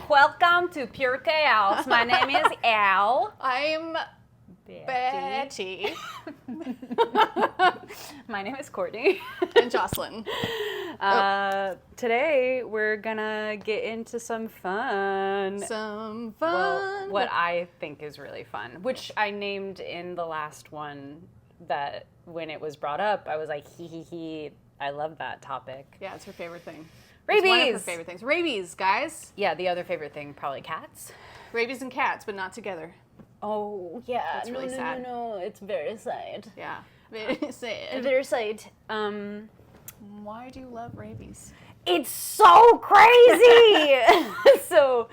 Welcome to Pure Chaos. My name is Al. I'm Betty. My name is Courtney. And Jocelyn. Today we're gonna get into some fun. Well, what I think is really fun, which I named in the last one that when it was brought up, I was like, hee hee hee. I love that topic. Yeah, it's her favorite thing. Rabies! It's one of her favorite things. Rabies, guys. Yeah, the other favorite thing, probably cats. Rabies and cats, but not together. Oh, yeah. That's really sad. No, it's very sad. Yeah. Very sad. Very sad. Why do you love rabies? It's so crazy! So,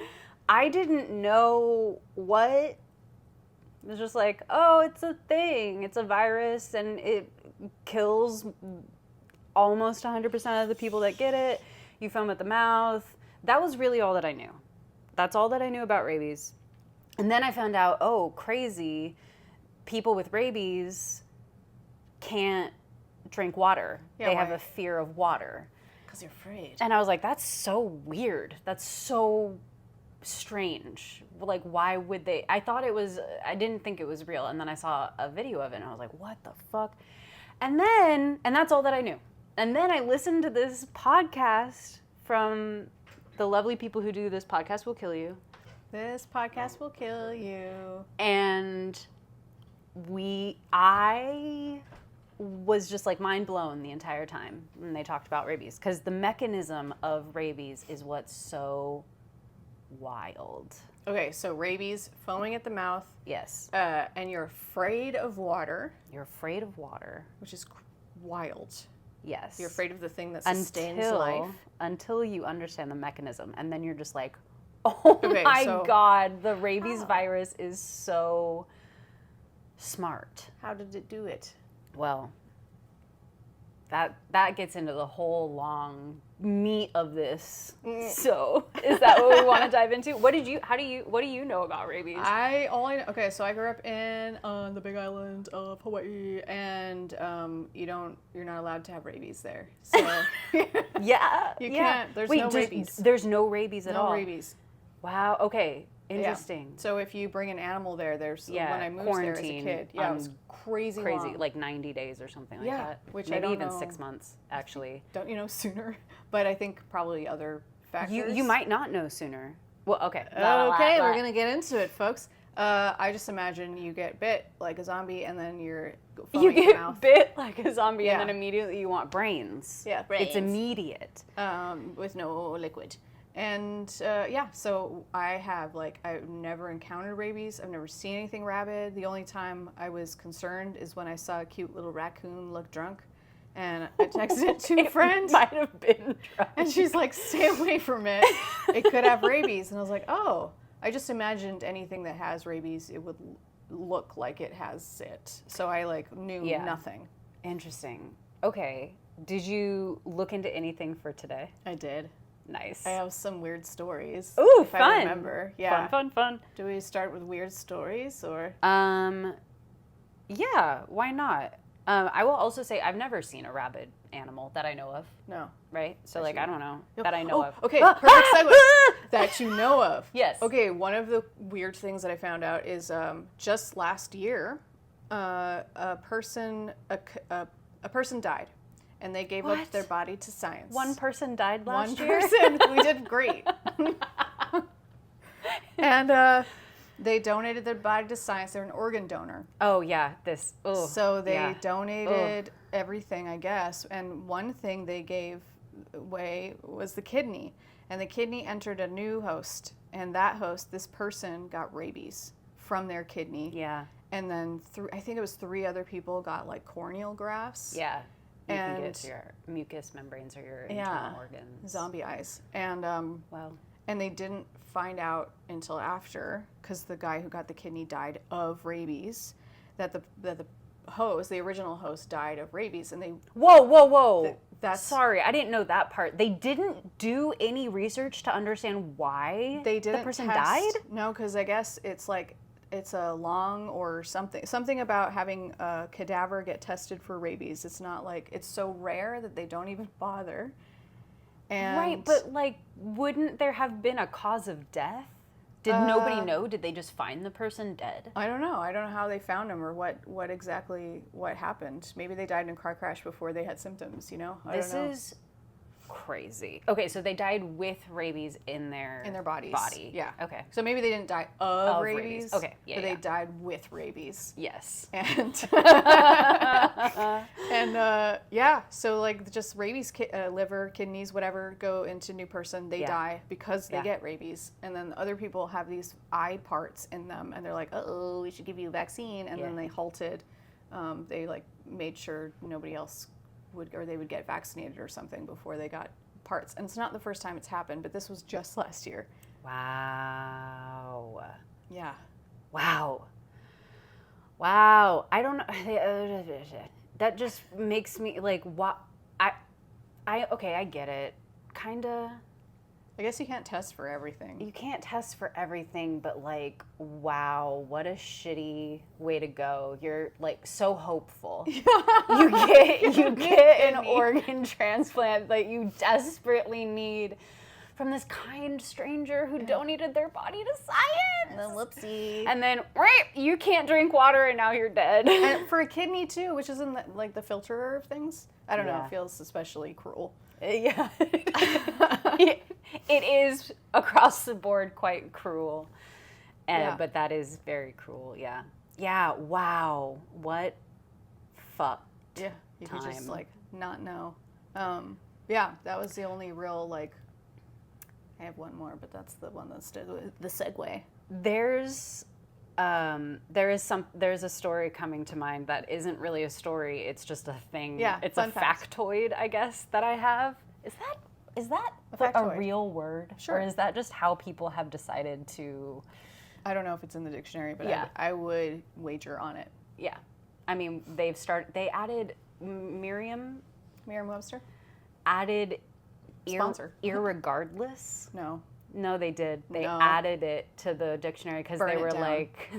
I didn't know what. It was just like, oh, it's a thing. It's a virus, and it kills almost 100% of the people that get it. You foam at the mouth. That was really all that I knew. That's all that I knew about rabies. And then I found out, oh, crazy, people with rabies can't drink water. Yeah, they why? have a fear of water. Because you're afraid. And I was like, that's so weird. That's so strange. Like, why would they? I didn't think it was real. And then I saw a video of it and I was like, what the fuck? And that's all that I knew. And then I listened to this podcast from the lovely people who do This Podcast Will Kill You. This podcast will kill you. And I was just like mind blown the entire time when they talked about rabies. Because the mechanism of rabies is what's so wild. Okay, so rabies, foaming at the mouth. Yes. And you're afraid of water. You're afraid of water. Which is wild. Yes. You're afraid of the thing that sustains life. Until you understand the mechanism. And then you're just like, oh my God, the rabies virus is so smart. How did it do it? Well, that gets into the whole long meat of this. So, is that what we want to dive into? What do you know about rabies? Okay, so I grew up on the big island of Hawaii, and you're not allowed to have rabies there. So yeah, you can't. There's no rabies. There's no rabies at all. No rabies. Wow. Okay. Interesting. Yeah. So if you bring an animal there, when I moved there as a kid, it was crazy long. Like 90 days or something like that. Which maybe I don't even know. 6 months actually. Don't you know sooner? But I think probably other factors. You might not know sooner. Well, okay. We're gonna get into it, folks. I just imagine you get bit like a zombie, and then you get bit like a zombie, and then immediately you want brains. Yeah, brains. It's immediate. With no liquid. And so I've never encountered rabies. I've never seen anything rabid. The only time I was concerned is when I saw a cute little raccoon look drunk. And I texted it to a friend. Might have been drunk. And she's like, stay away from it. It could have rabies. And I was like, oh. I just imagined anything that has rabies, it would look like it has it. So I knew nothing. Interesting. Okay. Did you look into anything for today? I did. Nice. I have some weird stories. Ooh, fun. I remember. Yeah. Fun. Do we start with weird stories or? Yeah, why not? I will also say I've never seen a rabid animal that I know of. No. Right? So I don't know that I know of. Okay, perfect segue. That you know of. Yes. Okay, one of the weird things that I found out is just last year, a person died. And they gave up their body to science. One person died last year? One person. We did great. And they donated their body to science. They're an organ donor. Oh, yeah. So they donated everything, I guess. And one thing they gave away was the kidney. And the kidney entered a new host. And that host, this person, got rabies from their kidney. Yeah. And then I think it was 3 other people got corneal grafts. Yeah. You and can get your mucous membranes or your internal organs. Zombie eyes. And wow. And they didn't find out until after, because the guy who got the kidney died of rabies, that the original host died of rabies, and they. Whoa! Sorry, I didn't know that part. They didn't do any research to understand why the person died. No, because I guess it's a lung or something about having a cadaver get tested for rabies. It's not it's so rare that they don't even bother. And Right, but like, wouldn't there have been a cause of death? Did nobody know? Did they just find the person dead? I don't know. I don't know how they found him or what exactly what happened. Maybe they died in a car crash before they had symptoms, I don't know. This is crazy. Okay, so they died with rabies in their bodies. Yeah. Okay. So maybe they didn't die of Rabies. rabies. Okay. Yeah. But they died with rabies. Yes. And so like just rabies, liver, kidneys, whatever, go into new person. They die because they get rabies, and then other people have these eye parts in them, and they're like, oh, we should give you a vaccine, and then they halted. They like made sure nobody else they would get vaccinated or something before they got parts. And it's not the first time it's happened, but this was just last year. Wow. Yeah. Wow. I don't know. That just makes me like, what? Okay, I get it. Kinda. I guess you can't test for everything. You can't test for everything, but like, wow, what a shitty way to go. You're like so hopeful. You get an organ transplant that you desperately need from this kind stranger who donated their body to science. Whoopsie. And then, you can't drink water and now you're dead. And for a kidney too, which is in like the filterer of things. I don't know. It feels especially cruel. Yeah. It is across the board quite cruel. But that is very cruel, yeah. Yeah, wow. What fucked Yeah, you time. could just like not know. That was the only real like, I have one more, but that's the one that's the segue. There's a story coming to mind that isn't really a story, it's just a thing. Yeah, it's a factoid, I guess, that I have. Is that a real word? Sure. Or is that just how people have decided to... I don't know if it's in the dictionary, but I would wager on it. Yeah. I mean, they added Merriam-Webster? Added Sponsor. irregardless. No, they did. They added it to the dictionary because they were like,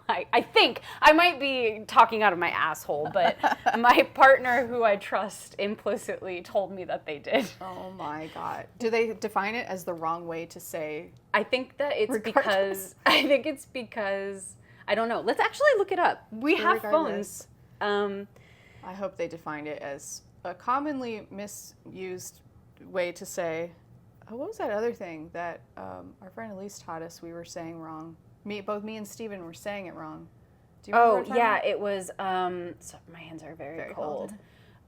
I think, I might be talking out of my asshole, but my partner who I trust implicitly told me that they did. Oh my God. Do they define it as the wrong way to say? I think that it's because, I don't know. Let's actually look it up. We have phones. I hope they defined it as a commonly misused way to say, what was that other thing that our friend Elise taught us we were saying wrong? Both me and Steven were saying it wrong. Do you remember what about? It was, so my hands are very cold.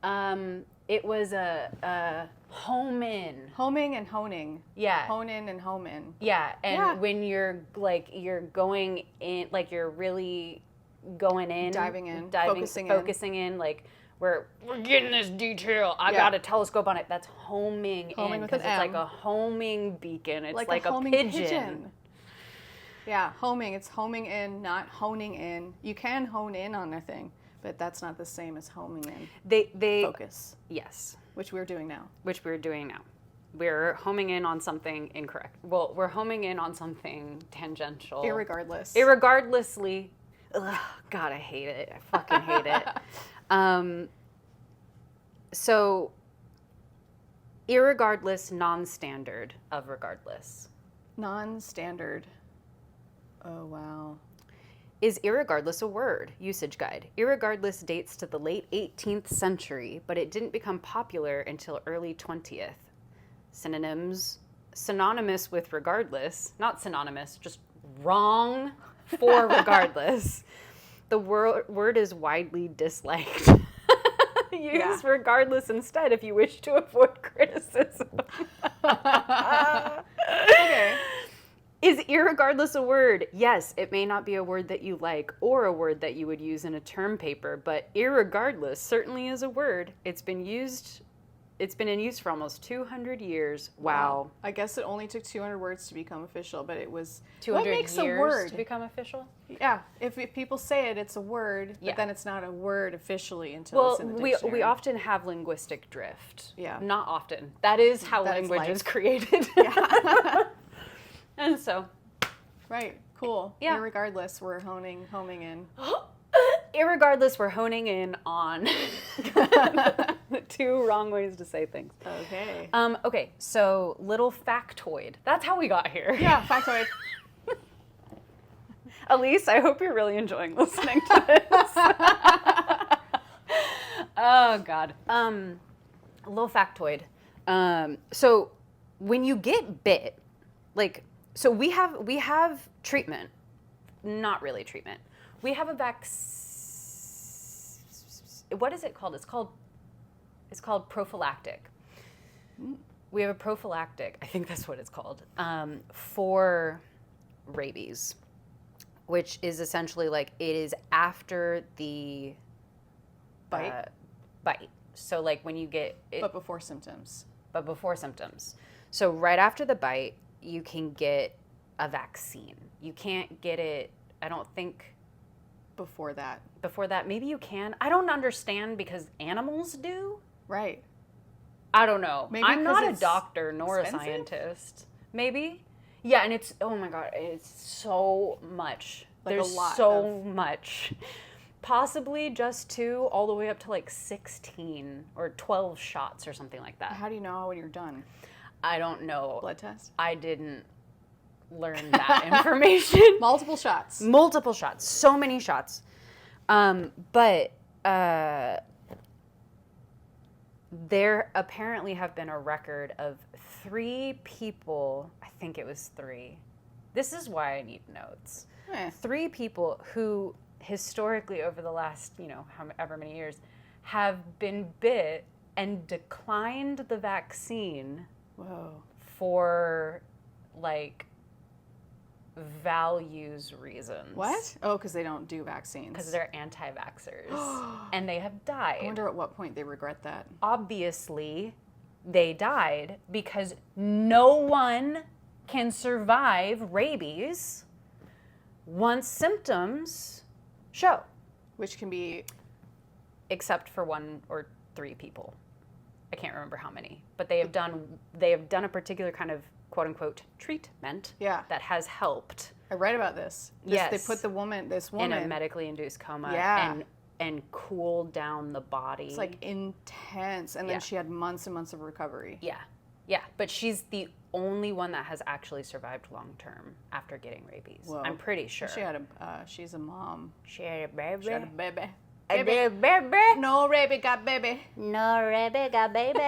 It was a home in. Homing and honing. Yeah. Hone in and home in. Yeah, and when you're going in, like you're really going in. Diving in. Focusing in, like, we're getting this detail. I got a telescope on it. That's homing in because it's like a homing beacon. It's like a pigeon. Yeah, homing. It's homing in, not honing in. You can hone in on a thing, but that's not the same as homing in. They focus. Yes. Which we're doing now. We're homing in on something incorrect. Well, we're homing in on something tangential. Irregardlessly. Ugh, God, I hate it. I fucking hate it. So, irregardless, non-standard of regardless. Non-standard. Oh, wow. Is irregardless a word? Usage guide. Irregardless dates to the late 18th century, but it didn't become popular until early 20th. Synonyms. Synonymous with regardless. Not synonymous, just wrong for regardless. The word is widely disliked. Use regardless instead if you wish to avoid criticism. Okay. Is irregardless a word? Yes, it may not be a word that you like or a word that you would use in a term paper, but irregardless certainly is a word. It's been in use for almost 200 years. Wow. I guess it only took 200 words to become official, but it was 200 what makes years a word to become official? Yeah, if people say it, it's a word, but then it's not a word officially until it's in the dictionary. We often have linguistic drift. Yeah. Not often. That is how language is created. Yeah. And so. Right. Cool. Yeah. Irregardless, we're homing in. Irregardless, we're honing in on Two wrong ways to say things. Okay. Okay, so little factoid. That's how we got here. Yeah, factoid. Elise, I hope you're really enjoying listening to this. Oh God. A little factoid. So when you get bit, like, so we have treatment, not really treatment. We have a what is it called? It's called prophylactic. We have a prophylactic, I think that's what it's called, for rabies, which is essentially like it is after the Bite? Bite. So like when you get it, But before symptoms. So right after the bite, you can get a vaccine. You can't get it, I don't think, Before that. before that. Maybe you can. I don't understand because animals do. Right. I don't know. Maybe I'm 'cause not a it's doctor nor expensive? a scientist. Maybe. Yeah, and it's, oh my God, it's so much. Like There's a lot so much. Possibly just 2, all the way up to like 16 or 12 shots or something like that. How do you know when you're done? I don't know. Blood test? I didn't learn that information. Multiple shots. Multiple shots. So many shots. But there apparently have been a record of 3 people, I think it was 3. This is why I need notes. 3 people who historically over the last, however many years have been bit and declined the vaccine. Whoa. For like values reasons. What? Oh, because they don't do vaccines. Because they're anti-vaxxers and they have died. I wonder at what point they regret that. Obviously, they died because no one can survive rabies once symptoms show. Which can be... Except for 1 or 3 people. I can't remember how many, but they have done a particular kind of quote unquote treatment that has helped. I read about this. Yes. They put this woman in a medically induced coma and cooled down the body. It's like intense. And then she had months and months of recovery. Yeah. Yeah. But she's the only one that has actually survived long term after getting rabies. Whoa. I'm pretty sure. She's a mom. She had a baby. She had a baby. Baby. No rabbit got baby. No rabbit got baby.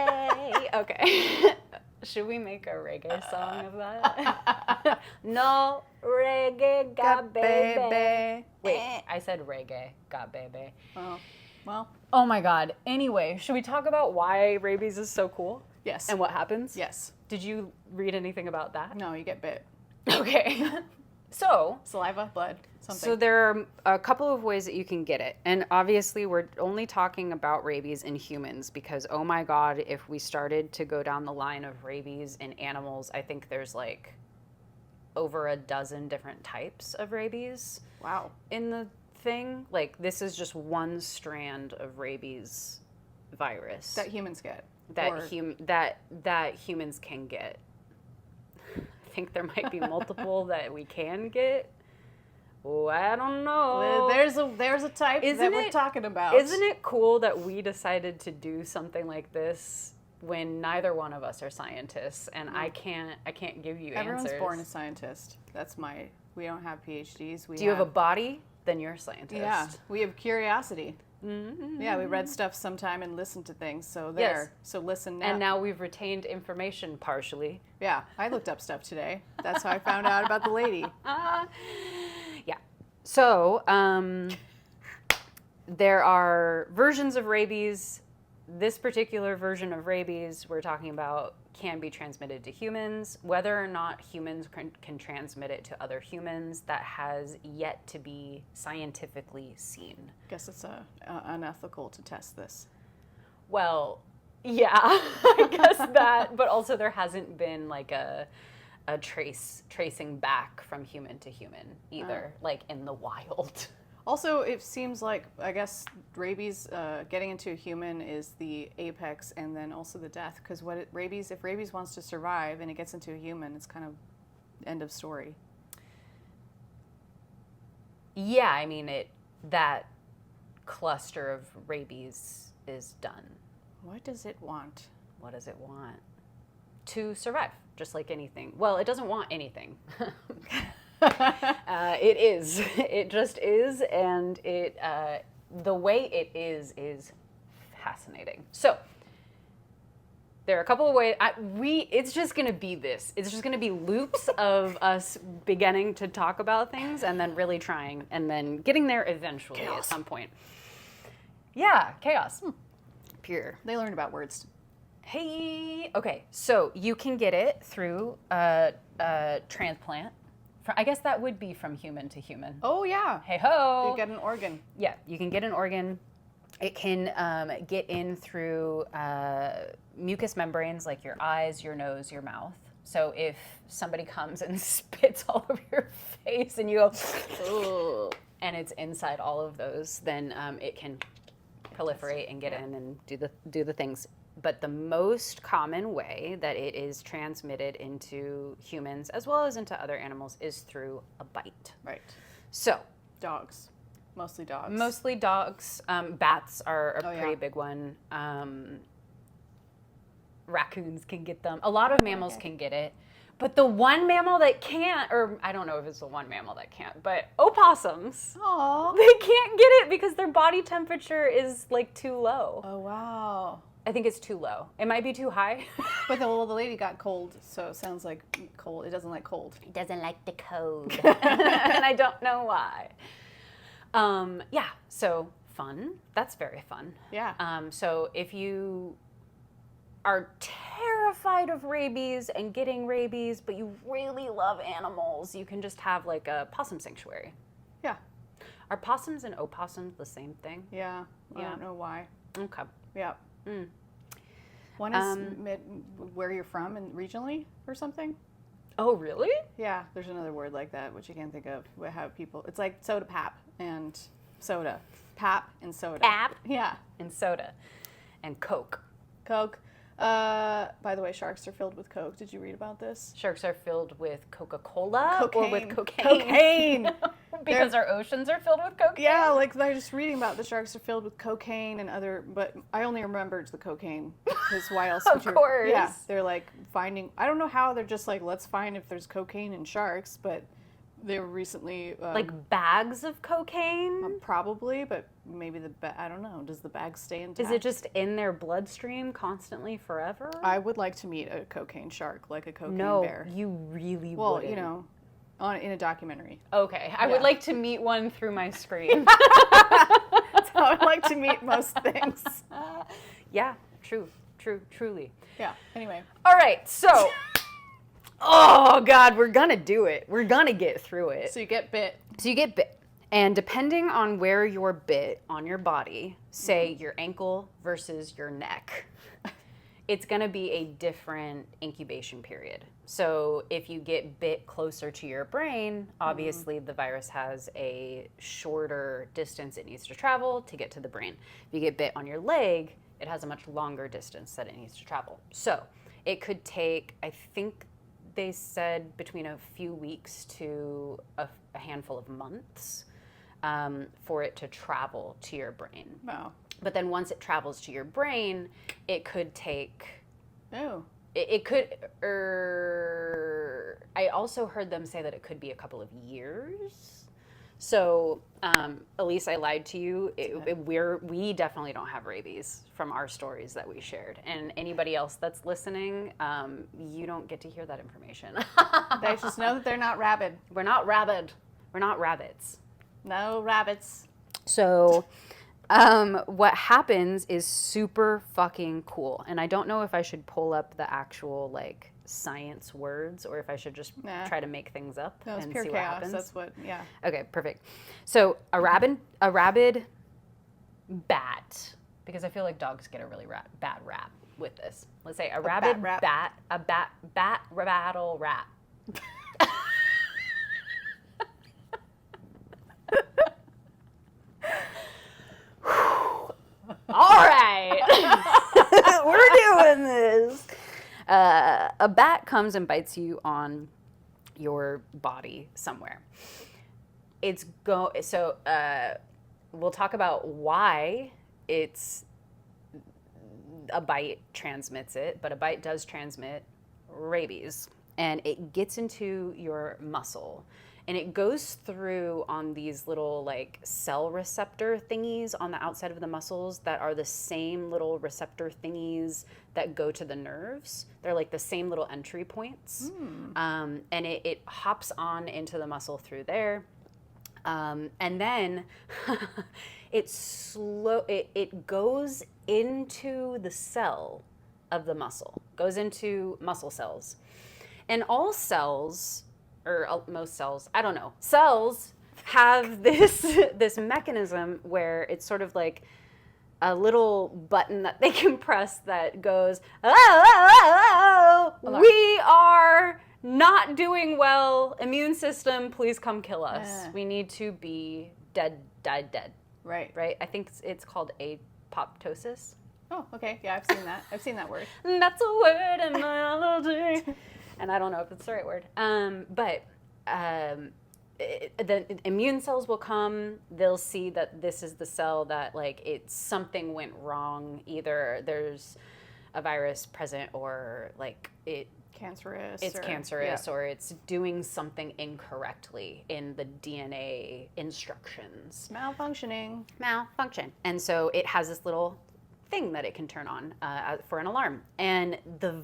Okay. Should we make a reggae song of that? No reggae got baby. Wait, I said reggae got baby. Oh, well. Oh my God. Anyway, should we talk about why rabies is so cool? Yes. And what happens? Yes. Did you read anything about that? No, you get bit. Okay. So, saliva, blood, something. So there are a couple of ways that you can get it. And obviously we're only talking about rabies in humans because, oh my God, if we started to go down the line of rabies in animals, I think there's like over a dozen different types of rabies. Wow. In the thing. Like this is just one strand of rabies virus. That humans get. That humans can get. I think there might be multiple that we can get. Oh, I don't know. There's a type that we're talking about. Isn't it cool that we decided to do something like this when neither one of us are scientists and I can't give you Everyone's answers. born a scientist. We don't have PhDs. Do you have a body? Then you're a scientist. Yeah, we have curiosity. Mm-hmm. Yeah, we read stuff sometime and listened to things. So So listen now. And now we've retained information partially. Yeah, I looked up stuff today. That's how I found out about the lady. Yeah. So there are versions of rabies. This particular version of rabies we're talking about can be transmitted to humans. Whether or not humans can transmit it to other humans, that has yet to be scientifically seen. I guess it's unethical to test this. Well, yeah, I guess that. But also there hasn't been like a tracing back from human to human either, like in the wild. Also, it seems like, I guess, rabies, getting into a human is the apex and then also the death. Because if rabies wants to survive and it gets into a human, it's kind of end of story. Yeah, I mean, that cluster of rabies is done. What does it want? What does it want? To survive, just like anything. Well, it doesn't want anything. It is. It just is, and the way it is fascinating. So there are a couple of ways. It's just going to be this. It's just going to be loops of us beginning to talk about things and then really trying and then getting there eventually at some point. Yeah, chaos. Pure. They learned about words. Hey, okay, so you can get it through a transplant. I guess that would be from human to human. Oh, yeah. Hey ho. You get an organ. Yeah, you can get an organ. It can get in through mucous membranes like your eyes, your nose, your mouth. So if somebody comes and spits all over your face and you go, ugh, and it's inside all of those, then it can proliferate and get in and do the things. But the most common way that it is transmitted into humans as well as into other animals is through a bite. Right. So dogs. Mostly dogs. Mostly dogs. Bats are a pretty yeah. big one. Raccoons can get them. A lot of mammals can get it. But the one mammal that can't, or I don't know if it's the one mammal that can't, but opossums, Aww. they can't get it because their body temperature is like too low. Oh, wow. I think it's too low. It might be too high. But the lady got cold, so it sounds like cold. It doesn't like cold. It doesn't like the cold. And I don't know why. Yeah, so fun. That's very fun. Yeah. So if you are terrified of rabies and getting rabies, but you really love animals, you can just have like a possum sanctuary. Yeah. Are possums and opossums the same thing? Yeah. I Yeah. don't know why. Okay. Yeah. Mm. One is where you're from and regionally or something. Oh, really? Yeah, there's another word like that, which you can't think of. We have people. It's like soda pap and soda. Pap and soda. Pap? Yeah. And soda. And Coke. Coke. By the way, sharks are filled with Coke. Did you read about this? Sharks are filled with Coca-Cola Cocaine. or with cocaine? Cocaine. Because our oceans are filled with cocaine? Yeah, like I was just reading about the sharks are filled with cocaine and other, but I only remembered the cocaine because why else? Of course. Yeah, they're like finding. I don't know how they're just like let's find if there's cocaine in sharks, but they were recently Like bags of cocaine? probably, but maybe I don't know. Does the bag stay intact? Is it just in their bloodstream constantly forever? I would like to meet a cocaine shark, like a cocaine No, bear. you really Well, wouldn't. you know, in a documentary. Okay, I would like to meet one through my screen. That's how I like to meet most things. Yeah, truly. Yeah. Anyway. All right, so, oh God, we're gonna do it. We're gonna get through it. So you get bit. So you get bit. And depending on where you're bit on your body, say your ankle versus your neck, it's going to be a different incubation period. So if you get bit closer to your brain, obviously the virus has a shorter distance it needs to travel to get to the brain. If you get bit on your leg, it has a much longer distance that it needs to travel. So it could take, I think they said, between a few weeks to a handful of months for it to travel to your brain. Wow. But then once it travels to your brain, it could take... Oh. It could... I also heard them say that it could be a couple of years. So, Elise, I lied to you. We definitely don't have rabies from our stories that we shared. And anybody else that's listening, you don't get to hear that information. They just know that they're not rabid. We're not rabid. We're not rabbits. No rabbits. So, what happens is super fucking cool. And I don't know if I should pull up the actual, like, science words or if I should just try to make things up No, it's and pure see chaos. what happens. That's what, yeah. Okay, perfect. So, a rabid bat, because I feel like dogs get a really bad rap with this. Let's say a rabid bat, rattle rat. All right. We're doing this. A bat comes and bites you on your body somewhere. We'll talk about why it's a bite transmits it, but a bite does transmit rabies. And it gets into your muscle. And it goes through on these little like cell receptor thingies on the outside of the muscles that are the same little receptor thingies that go to the nerves. They're like the same little entry points. And it hops on into the muscle through there. And then it goes into the cell of the muscle, goes into muscle cells. And all cells, or most cells, I don't know, cells have this mechanism where it's sort of like a little button that they can press that goes, oh, we are not doing well. Immune system, please come kill us. We need to be dead. Right. Right? I think it's called apoptosis. Oh, okay. Yeah, I've seen that. I've seen that word. That's a word in biology. And I don't know if it's the right word. But the immune cells will come. They'll see that this is the cell that, like, something went wrong. Either there's a virus present, or like it's cancerous, or it's doing something incorrectly in the DNA instructions. Malfunction. And so it has this little thing that it can turn on for an alarm. And the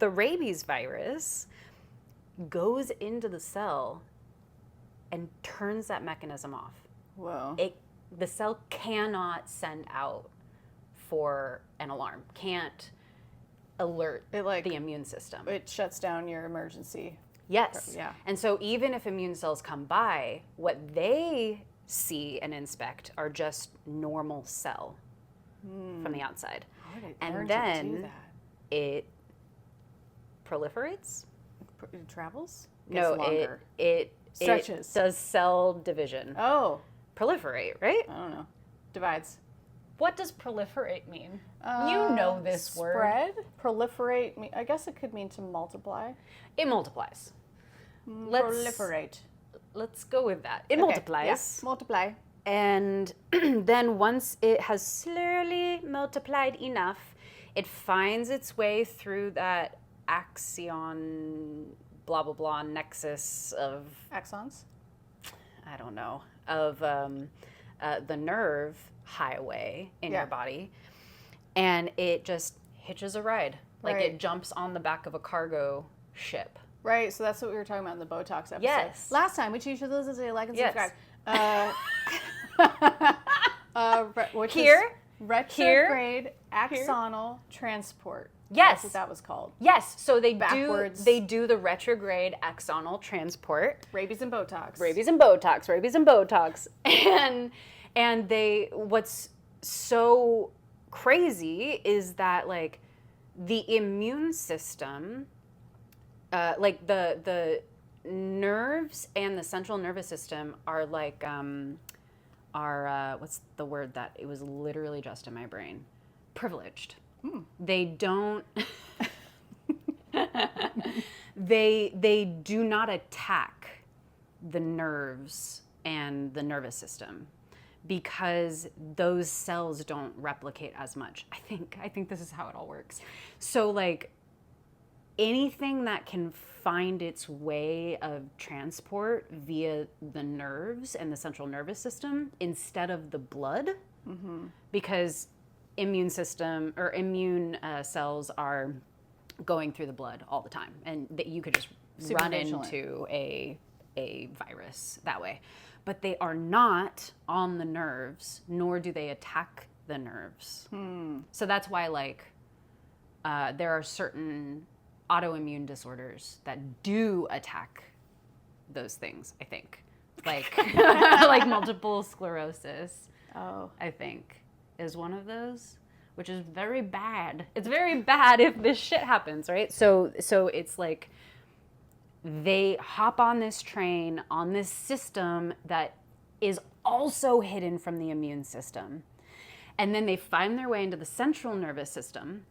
rabies virus goes into the cell and turns that mechanism off. Whoa. The cell cannot send out for an alarm, can't alert the immune system. It shuts down your emergency. Yes. Yeah. And so even if immune cells come by, what they see and inspect are just normal cell from the outside. How did And learn then to do that? it proliferates. It travels? No, Gets longer. it Stretches. It does cell division. Oh. Proliferate, right? I don't know. Divides. What does proliferate mean? You know this word. Spread? Proliferate? I guess it could mean to multiply. It multiplies. Proliferate. Let's go with that. It Okay, multiplies. yeah. Multiply. And then once it has slowly multiplied enough, it finds its way through that axon, blah, blah, blah, nexus of... Axons? I don't know, of the nerve highway in your body. And it just hitches a ride. Like it jumps on the back of a cargo ship. Right, so that's what we were talking about in the Botox episode. Yes. Last time, which you should listen to, like and Yes. subscribe. Which Here. is retrograde axonal transport. Yes. That's what that was called. Yes, so they Backwards. do the retrograde axonal transport. Rabies and Botox. Rabies and Botox. And they, what's so crazy is that, like, the immune system, like the nerves and the central nervous system are like, what's the word that it was literally just in my brain? Privileged. They don't, they do not attack the nerves and the nervous system because those cells don't replicate as much. I think this is how it all works. So, like, anything that can find its way of transport via the nerves and the central nervous system instead of the blood, because immune system or immune cells are going through the blood all the time, and that you could just run into a virus that way. But they are not on the nerves, nor do they attack the nerves. So that's why, like, there are certain autoimmune disorders that do attack those things, I think. Like, like multiple sclerosis, I think, is one of those, which is very bad. It's very bad if this shit happens, right? So it's like they hop on this train, on this system that is also hidden from the immune system. And then they find their way into the central nervous system,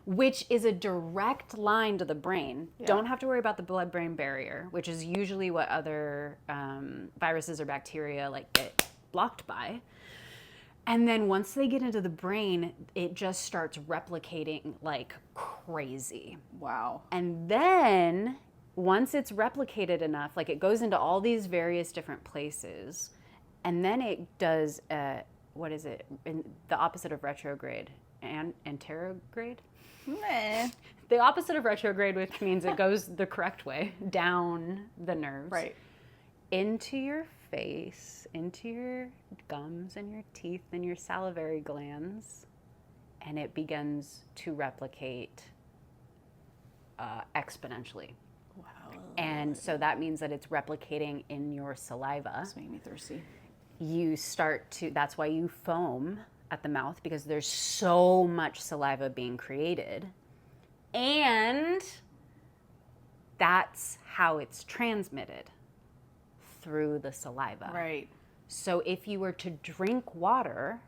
which is a direct line to the brain. Yeah. Don't have to worry about the blood-brain barrier, which is usually what other viruses or bacteria like get blocked by. And then once they get into the brain, it just starts replicating like crazy. Wow. And then once it's replicated enough, like it goes into all these various different places, and then it does, what is it? The opposite of retrograde. Anterograde? Meh. The opposite of retrograde, which means it goes the correct way, down the nerves. Right. Into your face, into your gums and your teeth and your salivary glands, and it begins to replicate exponentially. Wow. And so that means that it's replicating in your saliva. This made me thirsty. You start to, that's why you foam at the mouth, because there's so much saliva being created. And that's how it's transmitted, through the saliva. Right. So if you were to drink water,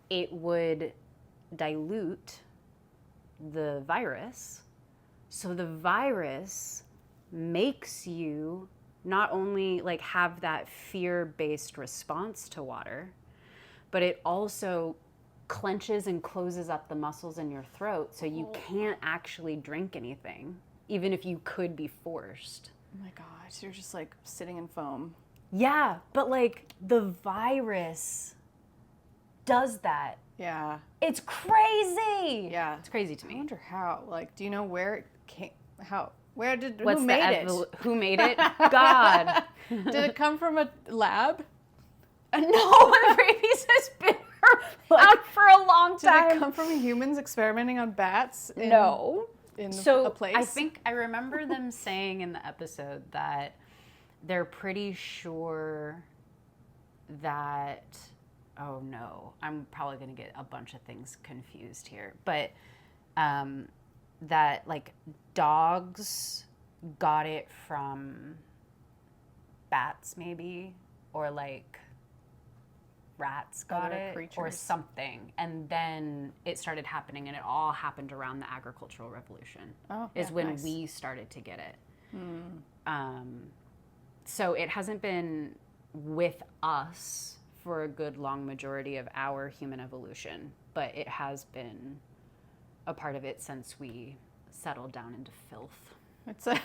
it would dilute the virus. So the virus makes you not only like have that fear-based response to water, but it also clenches and closes up the muscles in your throat, so you can't actually drink anything, even if you could be forced. Oh my gosh, you're just like sitting in foam. Yeah, but like the virus does that. Yeah. It's crazy. Yeah. It's crazy to I me. wonder how. Like, do you know where it came? How? Where did? What's who made it? Who made it? God. Did it come from a lab? No, rabies has been around for a long Did time. it come from humans experimenting on bats? No. In So a place? I think I remember them saying in the episode that they're pretty sure that, oh no, I'm probably going to get a bunch of things confused here, but that like dogs got it from bats maybe, or like rats got Other it, or creatures. something, and then it started happening, and it all happened around the agricultural revolution. Oh, is yeah, when nice. we started to get it. So it hasn't been with us for a good long majority of our human evolution, but it has been a part of it since we settled down into filth. It's a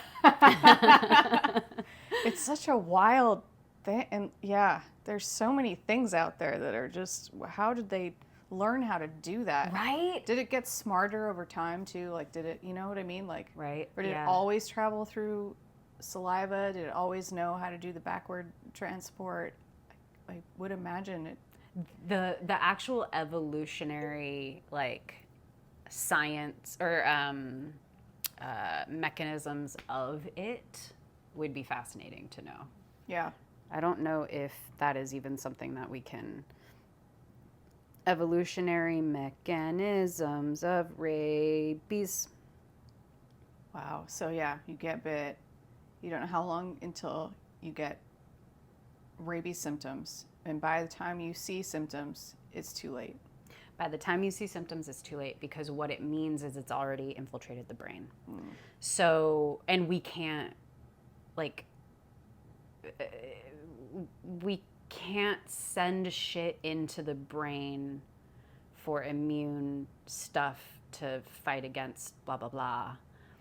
it's such a wild thing, and yeah, there's so many things out there that are just, how did they learn how to do that? Right? Did it get smarter over time too? Like, did it, you know what I mean? Like, Right. or did it always travel through saliva? Did it always know how to do the backward transport? I would imagine it. The actual evolutionary like science or mechanisms of it would be fascinating to know. Yeah. I don't know if that is even something that we can. Evolutionary mechanisms of rabies. Wow. So yeah, you get bit. You don't know how long until you get rabies symptoms, and by the time you see symptoms, it's too late. By the time you see symptoms, it's too late, because what it means is it's already infiltrated the brain. So, and we can't, like, we can't send shit into the brain for immune stuff to fight against blah, blah, blah.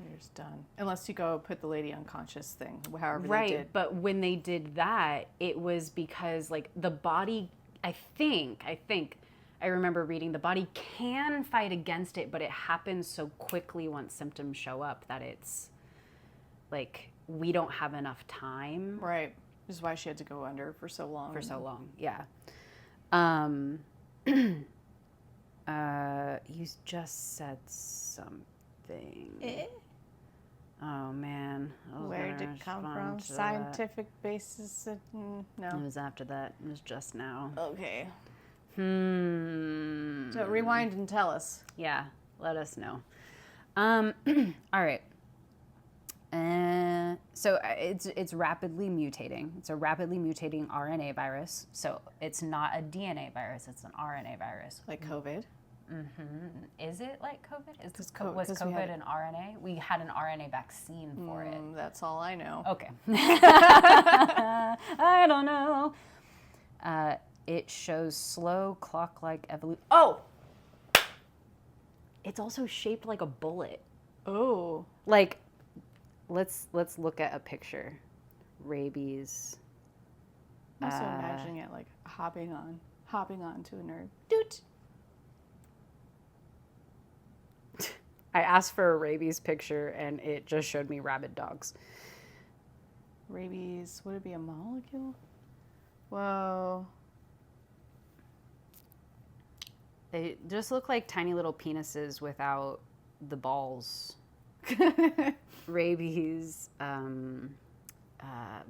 You're just done. Unless you go put the lady unconscious thing, however Right, they did. but when they did that, it was because, like, the body, I remember reading, the body can fight against it, but it happens so quickly once symptoms show up that it's, like, we don't have enough time. Right. Which is why she had to go under for so long. Yeah. You just said something. Oh, man. Where did it come from? Scientific basis? No. It was after that. It was just now. Okay. So So rewind and tell us. Yeah, let us know. All right. So it's rapidly mutating. It's a rapidly mutating RNA virus. So it's not a DNA virus. It's an RNA virus. Like COVID? Is it like COVID? Was 'cause we had COVID an RNA? We had an RNA vaccine for it. That's all I know. Okay. I don't know. it shows slow clock-like evolution. Oh! It's also shaped like a bullet. Oh. Like, let's look at a picture. Rabies. I'm also imagining it like hopping on to a nerve. Doot. I asked for a rabies picture and it just showed me rabid dogs. Rabies, would it be a molecule? Whoa. They just look like tiny little penises without the balls. Rabies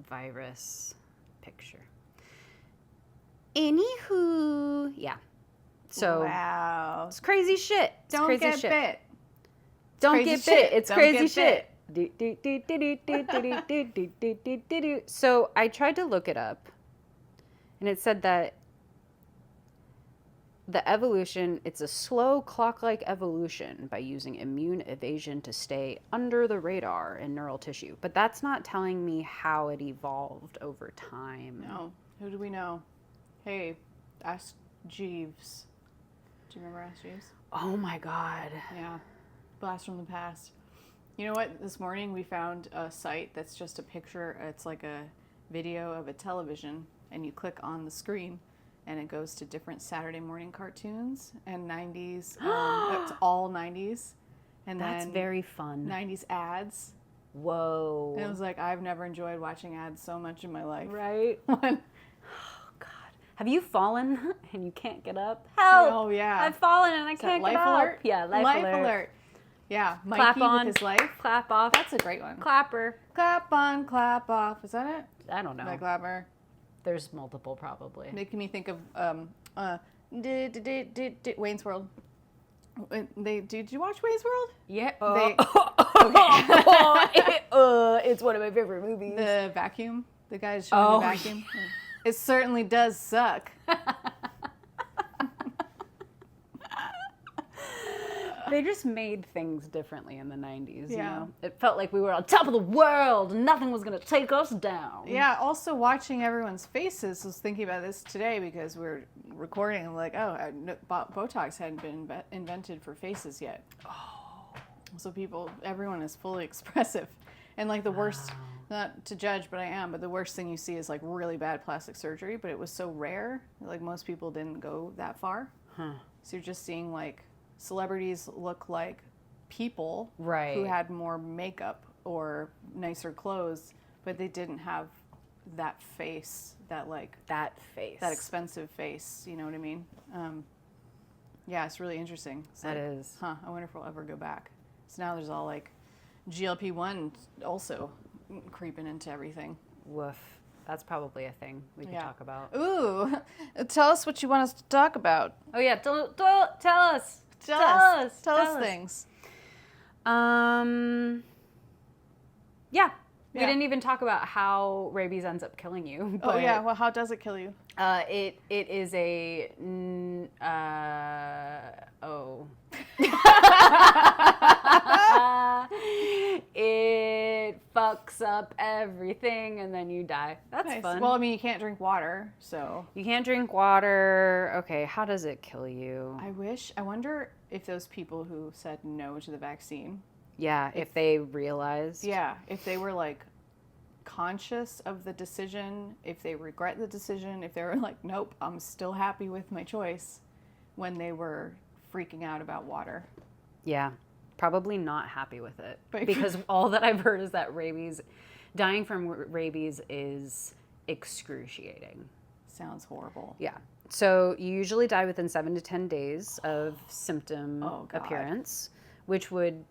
virus picture. Anywho, yeah. So wow. it's crazy shit. It's Don't crazy get shit. bit. Don't crazy get shit. bit. It's Don't crazy get shit. bit. So I tried to look it up, and it said that the evolution, it's a slow clock-like evolution by using immune evasion to stay under the radar in neural tissue. But that's not telling me how it evolved over time. No. Who do we know? Hey, ask Jeeves. Do you remember Ask Jeeves? Oh my God. Yeah. Blast from the past. You know what? This morning we found a site that's just a picture. It's like a video of a television, and you click on the screen, and it goes to different Saturday morning cartoons and 90s. It's all 90s. And That's then very fun. 90s ads. Whoa. And it was like, I've never enjoyed watching ads so much in my life. Right? Oh, God. Have you fallen and you can't get up? Help! Oh, yeah. I've fallen and I can't Life get up. Alert? Yeah, life alert. Yeah, Mikey Clap on. with his life. Clap off. That's a great one. Clapper. Clap on, clap off. Is that it? I don't know. Like clapper. There's multiple probably. Making me think of Wayne's World. Did you watch Wayne's World? Yeah. It's one of my favorite movies. The vacuum. The guy is showing the vacuum. It certainly does suck. They just made things differently in the 90s, you Yeah. know? It felt like we were on top of the world and nothing was going to take us down. Yeah, also watching everyone's faces. I was thinking about this today because we were recording and like, Botox hadn't been invented for faces yet. Oh. So everyone is fully expressive. And like the worst, not to judge, but I am, but the worst thing you see is like really bad plastic surgery, but it was so rare. Like most people didn't go that far. Huh. So you're just seeing like celebrities look like people Right. who had more makeup or nicer clothes, but they didn't have that face, that expensive face. You know what I mean? Yeah, it's really interesting. That is. Huh, I wonder if we'll ever go back. So now there's all like GLP-1 also creeping into everything. Woof. That's probably a thing we could talk about. Ooh, tell us what you want us to talk about. Oh yeah, tell us. Tell us things. Yeah. We didn't even talk about how rabies ends up killing you. Oh yeah, well, how does it kill you? It is a it fucks up everything and then you die. That's Nice. fun. Well, I mean, you can't drink water, so. You can't drink water. Okay, how does it kill you? I wonder if those people who said no to the vaccine. Yeah, if they realized. Yeah, if they were like conscious of the decision, if they regret the decision, if they were like, nope, I'm still happy with my choice when they were freaking out about water. Yeah, probably not happy with it. But- Because all that I've heard is that dying from rabies is excruciating. Sounds horrible. Yeah. So you usually die within 7 to 10 days of symptom Oh, God. appearance, which would,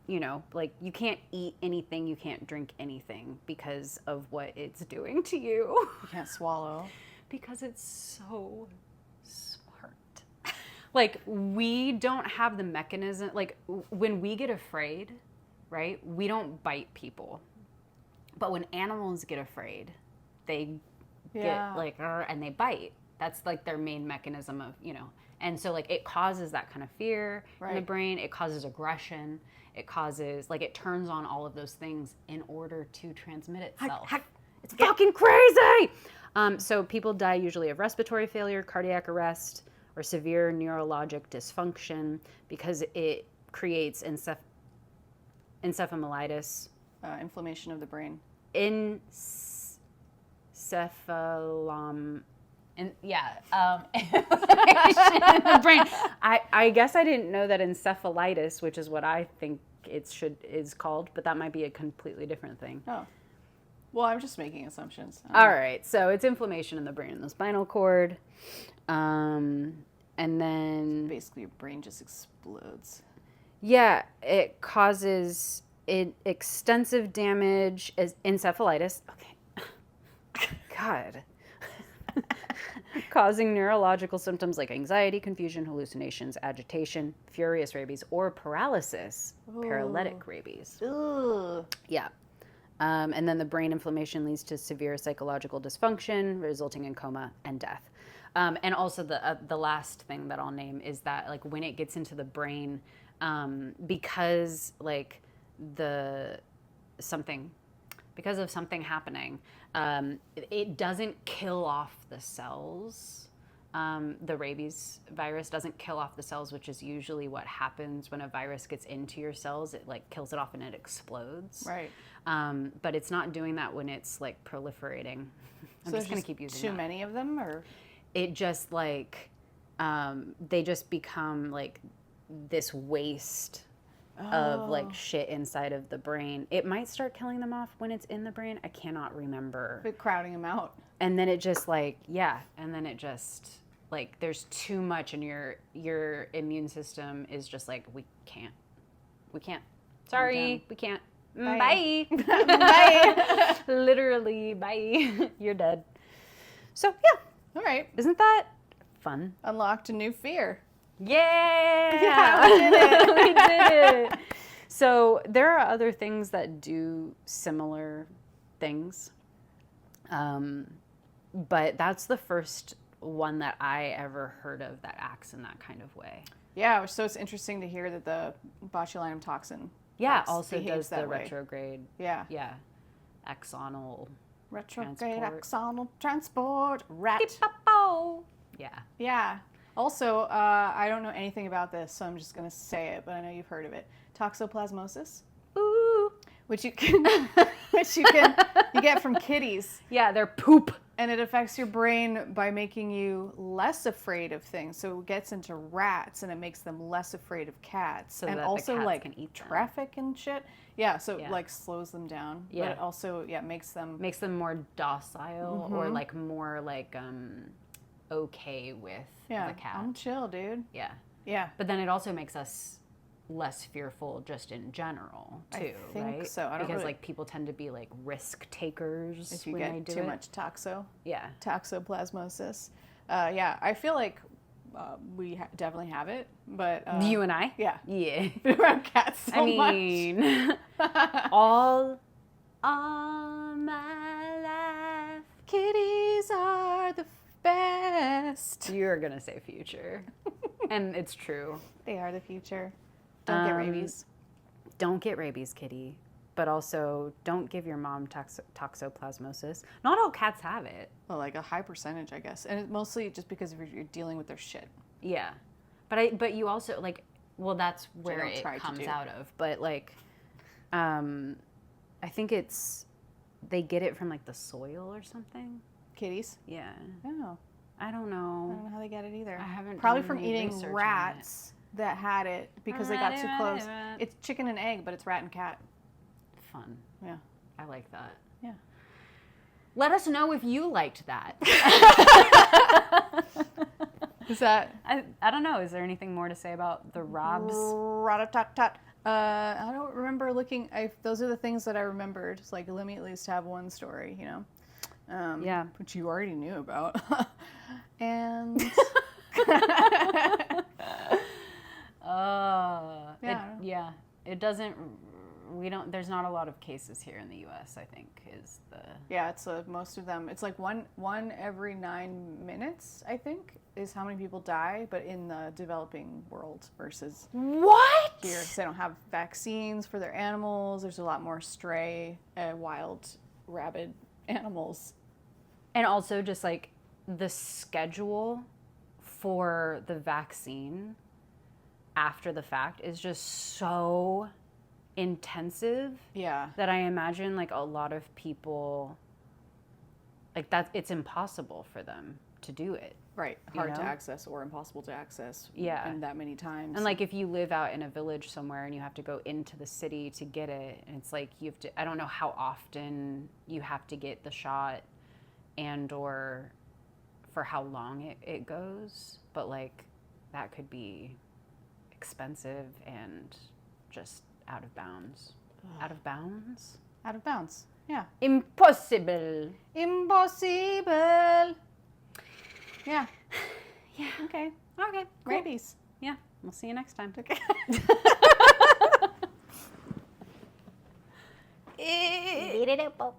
like you can't eat anything, you can't drink anything because of what it's doing to you. You can't swallow. Because it's so smart. Like, we don't have the mechanism. Like, when we get afraid, right, we don't bite people. But when animals get afraid, they get, like, and they bite. That's, like, their main mechanism of, And so, like, it causes that kind of fear in the brain. It causes aggression. It causes, like, it turns on all of those things in order to transmit itself. It's fucking crazy. So people die usually of respiratory failure, cardiac arrest, or severe neurologic dysfunction because it creates encephalitis. Inflammation of the brain. Encephalom. Inflammation in the brain. I guess I didn't know that encephalitis, which is what I think is called, but that might be a completely different thing. Oh. Well, I'm just making assumptions. All right, so it's inflammation in the brain and the spinal cord, and then Basically, your brain just explodes. yeah, it causes extensive damage as encephalitis. Okay, God, causing neurological symptoms like anxiety, confusion, hallucinations, agitation, furious rabies, or paralysis, paralytic rabies. Ugh. Yeah. And then the brain inflammation leads to severe psychological dysfunction, resulting in coma and death. And also the last thing that I'll name is that like when it gets into the brain, because of something happening, it doesn't kill off the cells. The rabies virus doesn't kill off the cells, which is usually what happens when a virus gets into your cells. It like kills it off and it explodes. Right. But it's not doing that when it's like proliferating. I'm just going to keep using too that. many of them, or It just like, they just become like this waste of like shit inside of the brain. It might start killing them off when it's in the brain. I cannot remember. but crowding them out. And then it just like, yeah. And then it just like, there's too much and your immune system is just like, we can't. Sorry, we can't. Bye. Bye. Bye. Literally, bye. You're dead. So, yeah. All right. Isn't that fun? Unlocked a new fear. Yeah. Yeah, we did it. We did it. So, there are other things that do similar things. But that's the first one that I ever heard of that acts in that kind of way. Yeah, so it's interesting to hear that the botulinum toxin Also behaves does the that way. retrograde. Yeah. Yeah. Axonal. Retrograde Transport. axonal transport. Rat. Yeah. Yeah. Also, I don't know anything about this, so I'm just going to say it, but I know you've heard of it. Toxoplasmosis, Ooh. which you get from kitties. Yeah, they're poop. And it affects your brain by making you less afraid of things. So it gets into rats and it makes them less afraid of cats. So and that the also cats like can eat them. traffic and shit. Yeah, so Yeah. it like slows them down. Yeah. But it also makes them More docile or like more like okay with the cat. I'm chill, dude. Yeah. Yeah. But then it also makes us less fearful just in general too, I think right? so. I don't because really- like people tend to be like risk takers If you when they get do too it. much Yeah. toxoplasmosis. Yeah, I feel like we definitely have it, but You and I? yeah, Yeah. been around cats so I mean, all my life. kitties are the best. You're gonna say future, and it's true. They are the future. Don't get Um, rabies. Don't get rabies, kitty. But also, don't give your mom toxoplasmosis. Not all cats have it. Well, like a high percentage, I guess, and mostly just because you're dealing with their shit. Yeah, but you also like. Well, that's I where don't it try to comes do. out of. But like, I think they get it from like the soil or something. Kitties? Yeah, Oh, I don't I know. don't know how they get it either. I haven't Probably done from any eating research on rats that had it because they got too close. Rat. It's chicken and egg, but it's rat and cat. Fun. Yeah. I like that. Yeah. Let us know if you liked that. Is that I don't know. Is there anything more to say about the Robs? rat-a-tat-tat? I don't remember looking. Those are the things that I remembered. It's like, let me at least have one story, you know? Yeah. Which you already knew about. And Yeah. It doesn't. We don't. There's not a lot of cases here in the U.S. I think is the. yeah, it's most of them. It's like one every 9 minutes, I think, is how many people die, but in the developing world versus What? here. So they don't have vaccines for their animals. There's a lot more stray, wild, rabid animals. And also just like the schedule for the vaccine after the fact is just so intensive Yeah. that I imagine like a lot of people, like that, it's impossible for them to do it. Right. You Hard to know? access or impossible to access. Yeah. And that many times. And like if you live out in a village somewhere and you have to go into the city to get it, and it's like you have to, I don't know how often you have to get the shot and or for how long it goes, but like that could be expensive and just out of bounds. Out of bounds? Out of bounds. Yeah. Impossible. Impossible. Yeah. Yeah. Okay. Okay. Cool. Rabies. Yeah. We'll see you next time. Okay. Eat it up.